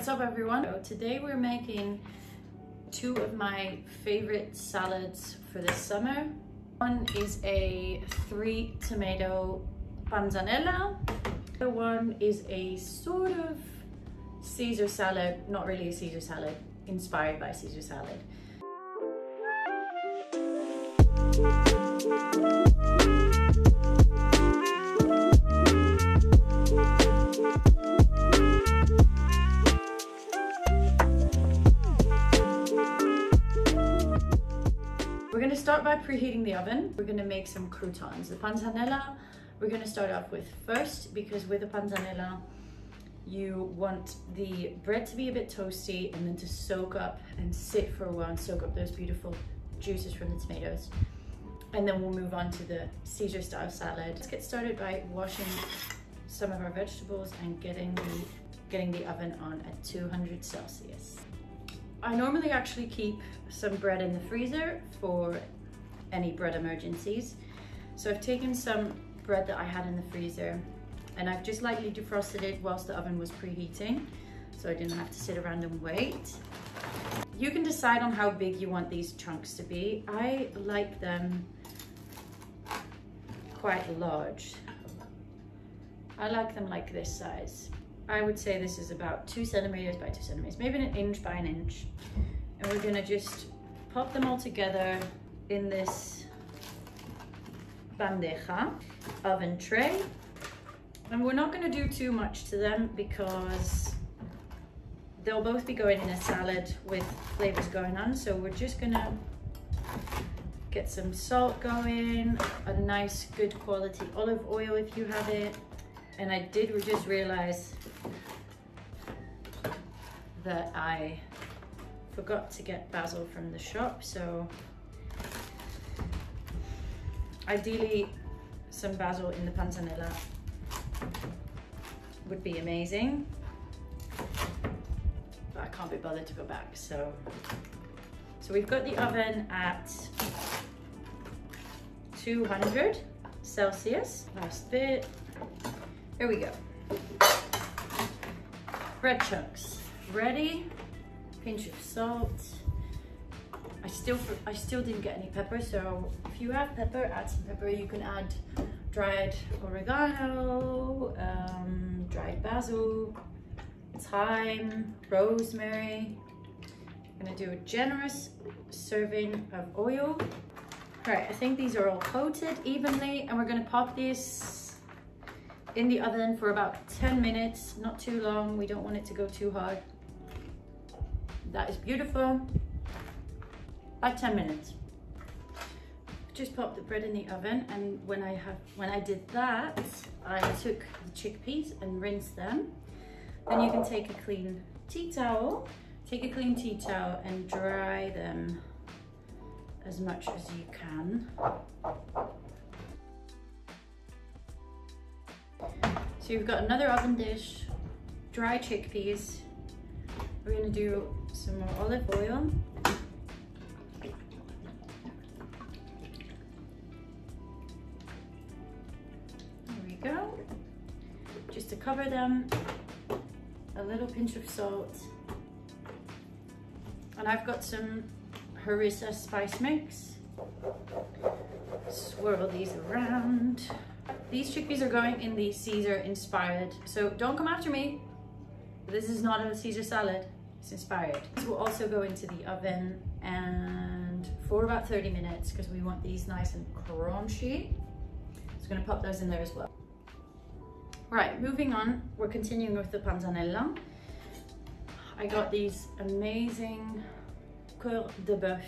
What's up everyone? So today we're making two of my favorite salads for this summer. One is a 3 tomato panzanella. The other one is a sort of Caesar salad, not really a Caesar salad, inspired by Caesar salad. We're going to start by preheating the oven. We're going to make some croutons. The panzanella we're going to start off with first, because with the panzanella you want the bread to be a bit toasty and then to soak up and sit for a while and soak up those beautiful juices from the tomatoes. And then we'll move on to the Caesar style salad. Let's get started by washing some of our vegetables and getting the oven on at 200 Celsius. I normally actually keep some bread in the freezer for any bread emergencies. So I've taken some bread that I had in the freezer and I've just lightly defrosted it whilst the oven was preheating, so I didn't have to sit around and wait. You can decide on how big you want these chunks to be. I like them quite large. I like them like this size. I would say this is about 2 centimeters by 2 centimeters, maybe an inch by an inch. And we're gonna just pop them all together in this bandeja oven tray. And we're not gonna do too much to them because they'll both be going in a salad with flavors going on. So we're just gonna get some salt going, a nice good quality olive oil if you have it. And I did just realize that I forgot to get basil from the shop, so ideally some basil in the panzanella would be amazing, but I can't be bothered to go back. So we've got the oven at 200 Celsius. Last bit. Here we go. Bread chunks ready. Pinch of salt. I still didn't get any pepper, so if you have pepper, add some pepper. You can add dried oregano, dried basil, thyme, rosemary. I'm gonna do a generous serving of oil. All right, I think these are all coated evenly, and we're gonna pop these in the oven for about 10 minutes, not too long. We don't want it to go too hard. That is beautiful. About 10 minutes. Just pop the bread in the oven, and when I did that, I took the chickpeas and rinsed them. Then you can take a clean tea towel, and dry them as much as you can. So you've got another oven dish, dry chickpeas. We're gonna do some more olive oil. There we go. Just to cover them, a little pinch of salt. And I've got some harissa spice mix. Swirl these around. These chickpeas are going in the Caesar inspired, so don't come after me. This is not a Caesar salad, it's inspired. This will also go into the oven and for about 30 minutes because we want these nice and crunchy. So I'm gonna pop those in there as well. Right, moving on, we're continuing with the panzanella. I got these amazing coeur de boeuf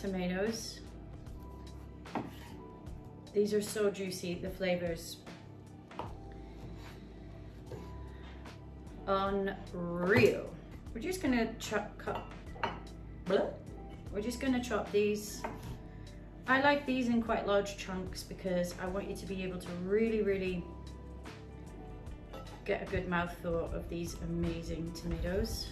tomatoes. These are so juicy, the flavors. Unreal. We're just gonna chop these. I like these in quite large chunks because I want you to be able to really get a good mouthful of these amazing tomatoes.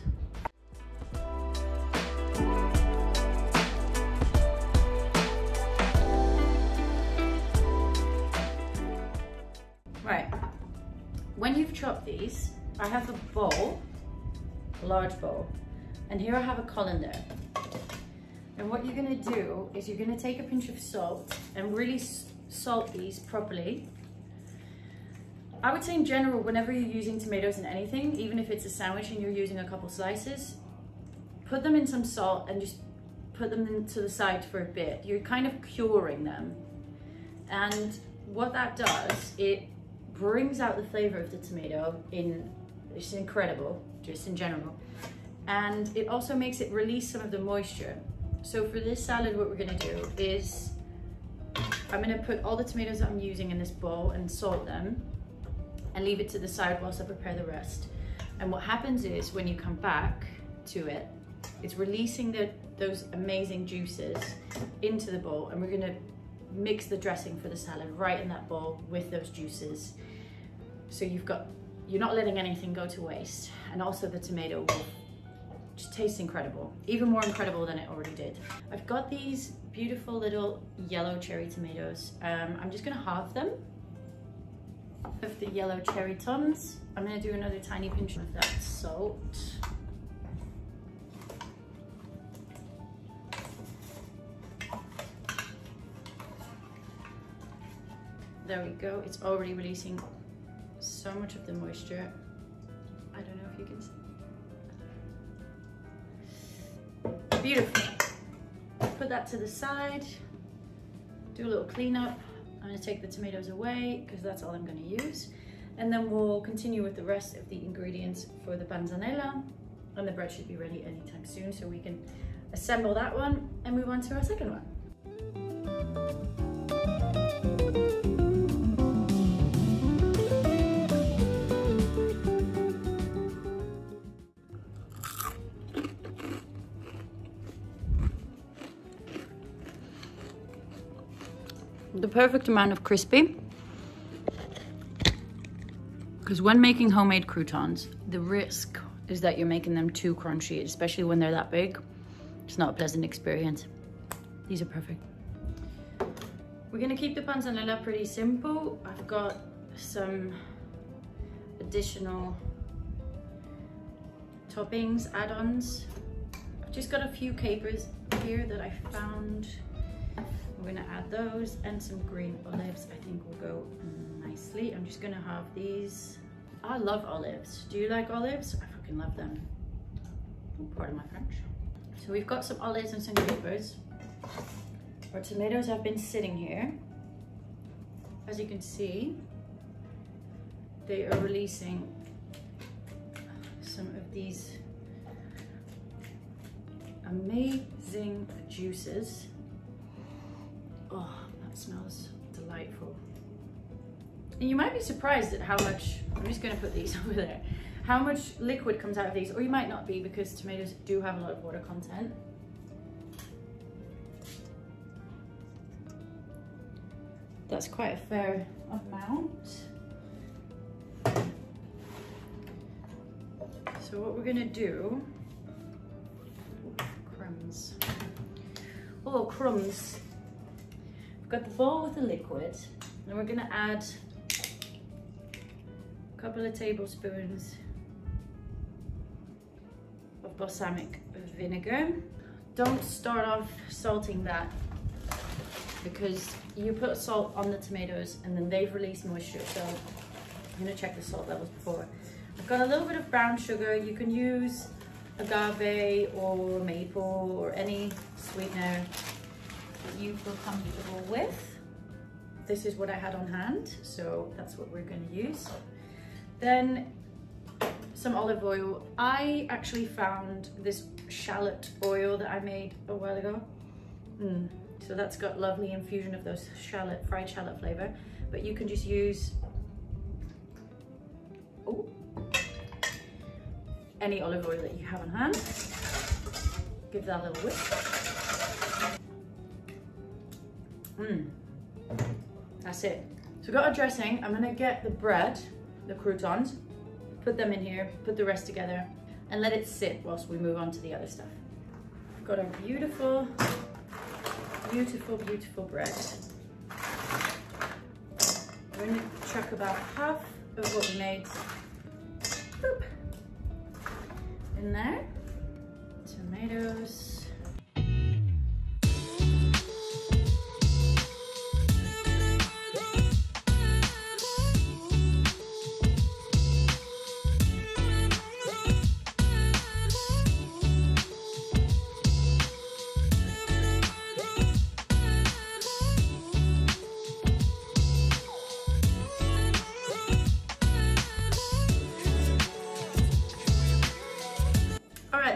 Right, when you've chopped these, I have a bowl, a large bowl, and here I have a colander. And what you're gonna do is you're gonna take a pinch of salt and really salt these properly. I would say in general, whenever you're using tomatoes in anything, even if it's a sandwich and you're using a couple slices, put them in some salt and just put them to the side for a bit. You're kind of curing them. And what that does, it brings out the flavor of the tomato it's incredible, just in general. And it also makes it release some of the moisture. So for this salad, what we're gonna do is, I'm gonna put all the tomatoes that I'm using in this bowl and salt them and leave it to the side whilst I prepare the rest. And what happens is when you come back to it, it's releasing those amazing juices into the bowl, and we're gonna mix the dressing for the salad right in that bowl with those juices. So you're not letting anything go to waste. And also the tomato will just taste incredible, even more incredible than it already did. I've got these beautiful little yellow cherry tomatoes. I'm just gonna halve them. Of the yellow cherry tons, I'm gonna do another tiny pinch of that salt. There we go, it's already releasing so much of the moisture. I don't know if you can see. Beautiful. Put that to the side, do a little cleanup. I'm gonna take the tomatoes away because that's all I'm gonna use. And then we'll continue with the rest of the ingredients for the panzanella. And the bread should be ready anytime soon, so we can assemble that one and move on to our second one. The perfect amount of crispy, because when making homemade croutons, the risk is that you're making them too crunchy, especially when they're that big. It's not a pleasant experience. These are perfect. We're gonna keep the panzanella pretty simple. I've got some additional toppings, add-ons. I've just got a few capers here that I found. We're gonna add those and some green olives. I think will go nicely. I'm just gonna have these. I love olives. Do you like olives? I fucking love them. Pardon my French. So we've got some olives and some capers. Our tomatoes have been sitting here. As you can see, they are releasing some of these amazing juices. Oh, that smells delightful. And you might be surprised at how much, I'm just gonna put these over there, how much liquid comes out of these, or you might not be because tomatoes do have a lot of water content. That's quite a fair amount. So what we're gonna do, crumbs. Oh, crumbs. Got the bowl with the liquid, and we're gonna add a couple of tablespoons of balsamic vinegar. Don't start off salting that because you put salt on the tomatoes and then they've released moisture, so I'm gonna check the salt levels before. I've got a little bit of brown sugar. You can use agave or maple or any sweetener you feel comfortable with. This is what I had on hand, so that's what we're going to use. Then some olive oil. I actually found this shallot oil that I made a while ago. So that's got lovely infusion of those shallot, fried shallot flavor, but you can just use any olive oil that you have on hand. Give that a little whip. That's it. So we've got our dressing. I'm gonna get the bread, the croutons, put them in here, put the rest together, and let it sit whilst we move on to the other stuff. We've got our beautiful, beautiful, beautiful bread. I'm gonna chuck about half of what we made in there. Tomatoes.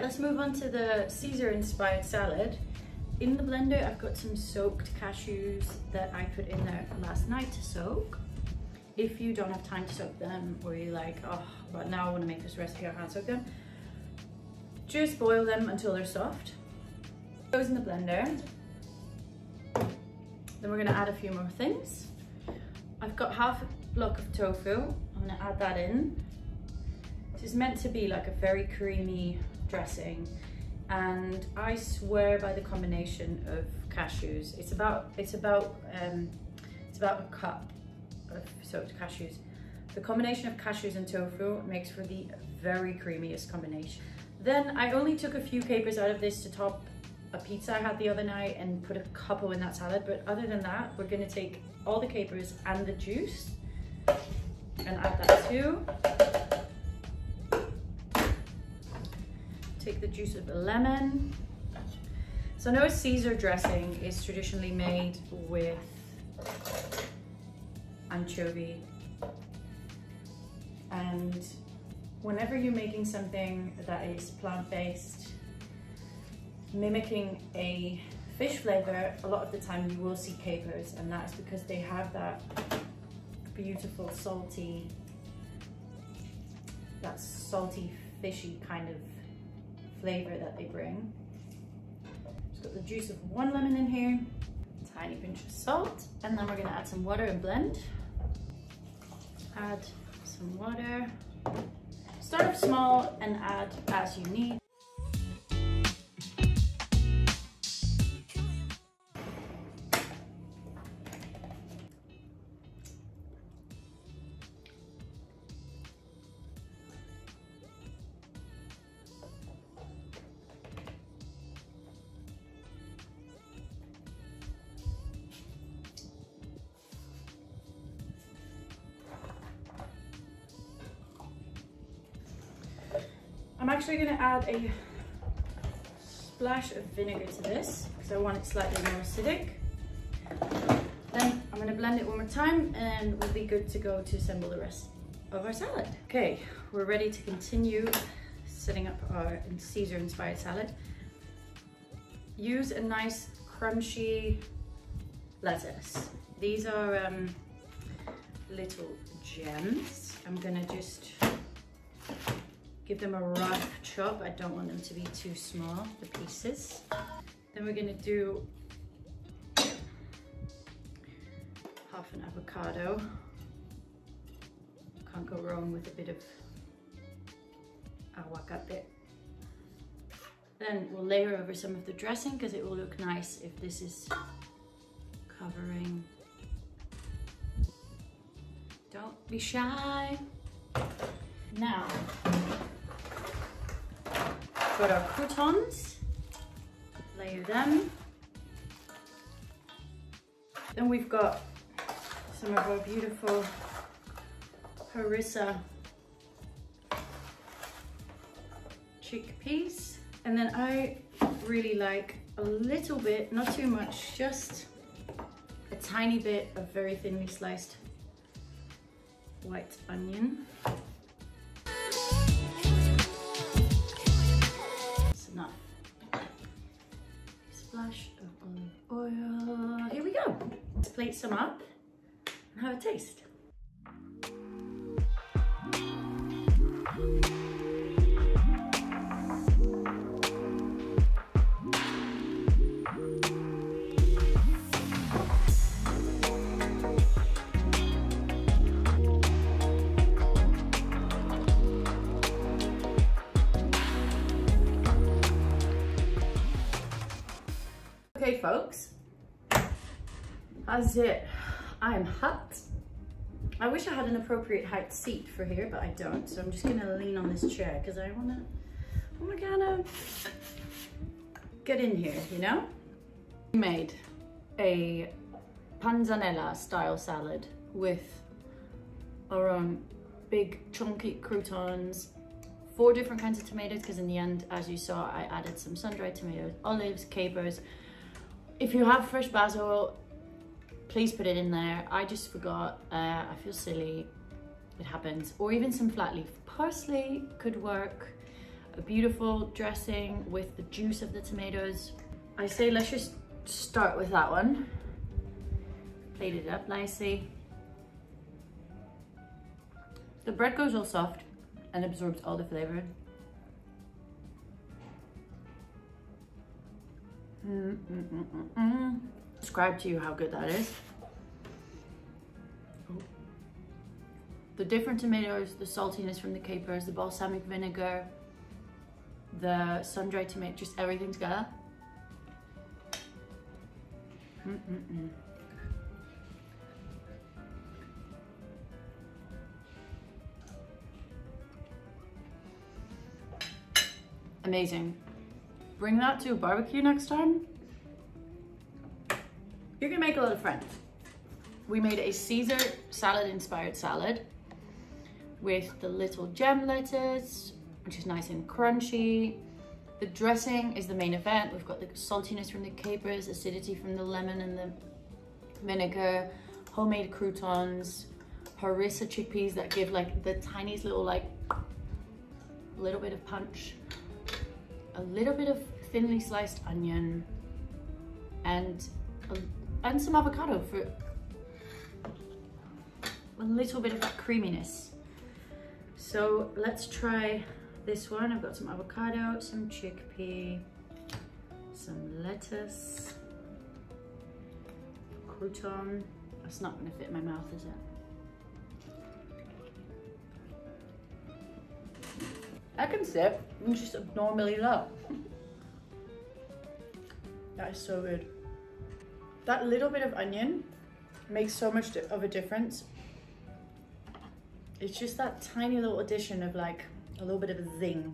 Let's move on to the Caesar inspired salad. In the blender, I've got some soaked cashews that I put in there last night to soak. If you don't have time to soak them, or you're like, oh, but now I want to make this recipe, I can't soak them, just boil them until they're soft. Those in the blender. Then we're going to add a few more things. I've got half a block of tofu. I'm going to add that in. This is meant to be like a very creamy dressing, and I swear by the combination of cashews. It's about a cup of soaked cashews. The combination of cashews and tofu makes for the very creamiest combination. Then I only took a few capers out of this to top a pizza I had the other night and put a couple in that salad, but other than that, we're going to take all the capers and the juice and add that too. Take the juice of the lemon. So I know Caesar dressing is traditionally made with anchovy, and whenever you're making something that is plant-based, mimicking a fish flavor, a lot of the time you will see capers, and that's because they have that beautiful salty fishy kind of flavor that they bring. Just got the juice of 1 lemon in here, tiny pinch of salt, and then we're going to add some water and blend. Add some water. Start off small and add as you need. I'm actually going to add a splash of vinegar to this because I want it slightly more acidic. Then I'm going to blend it one more time and we'll be good to go to assemble the rest of our salad. Okay, we're ready to continue setting up our Caesar inspired salad. Use a nice crunchy lettuce. These are little gems. I'm going to just give them a rough chop. I don't want them to be too small, the pieces. Then we're gonna do half an avocado. Can't go wrong with a bit of avocado. Then we'll layer over some of the dressing because it will look nice if this is covering. Don't be shy. Now, got our croutons, layer them. Then we've got some of our beautiful harissa chickpeas. And then I really like a little bit, not too much, just a tiny bit of very thinly sliced white onion. Splash of olive oil. Here we go. Let's plate some up and have a taste. Okay folks, that's it. I am hot. I wish I had an appropriate height seat for here, but I don't, so I'm just gonna lean on this chair because I I'm gonna get in here, you know? We made a panzanella style salad with our own big chunky croutons, 4 different kinds of tomatoes, because in the end, as you saw, I added some sun-dried tomatoes, olives, capers. If you have fresh basil, please put it in there. I just forgot, I feel silly, it happens. Or even some flat leaf parsley could work. A beautiful dressing with the juice of the tomatoes. I say let's just start with that one. Plate it up nicely. The bread goes all soft and absorbs all the flavor. Describe to you how good that is. The different tomatoes, the saltiness from the capers, the balsamic vinegar, the sun-dried tomato, just everything together. Amazing. Bring that to a barbecue next time. You're gonna make a lot of friends. We made a Caesar salad inspired salad with the little gem lettuce, which is nice and crunchy. The dressing is the main event. We've got the saltiness from the capers, acidity from the lemon and the vinegar, homemade croutons, harissa chickpeas that give like the tiniest little little bit of punch, a little bit of thinly sliced onion, and some avocado for a little bit of that creaminess. So let's try this one. I've got some avocado, some chickpea, some lettuce, crouton. That's not gonna fit in my mouth, is it? I can sip, I'm just abnormally low. That is so good. That little bit of onion makes so much of a difference. It's just that tiny little addition of like a little bit of a zing.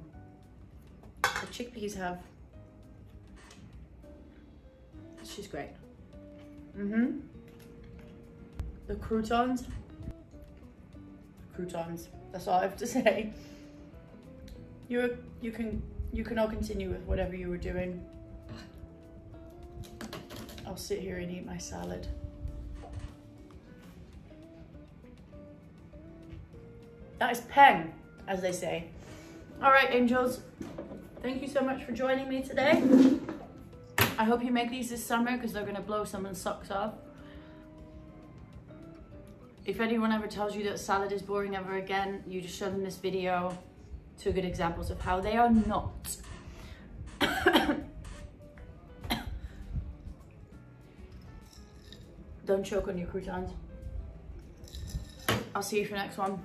The chickpeas have, it's just great. The croutons, that's all I have to say. You can all continue with whatever you were doing. I'll sit here and eat my salad. That is peng, as they say. All right, angels, thank you so much for joining me today. I hope you make these this summer because they're gonna blow someone's socks off. If anyone ever tells you that salad is boring ever again, you just show them this video. 2 good examples of how they are not. Don't choke on your croutons. I'll see you for the next one.